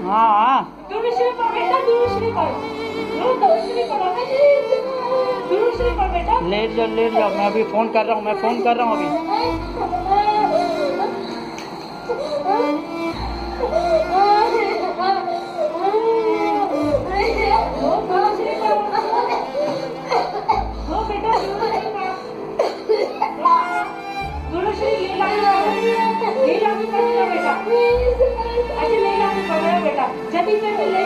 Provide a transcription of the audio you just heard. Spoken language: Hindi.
हाँ लेट जाओ, मैं अभी फ़ोन कर रहा हूँ, अभी। बेटा जल्दी से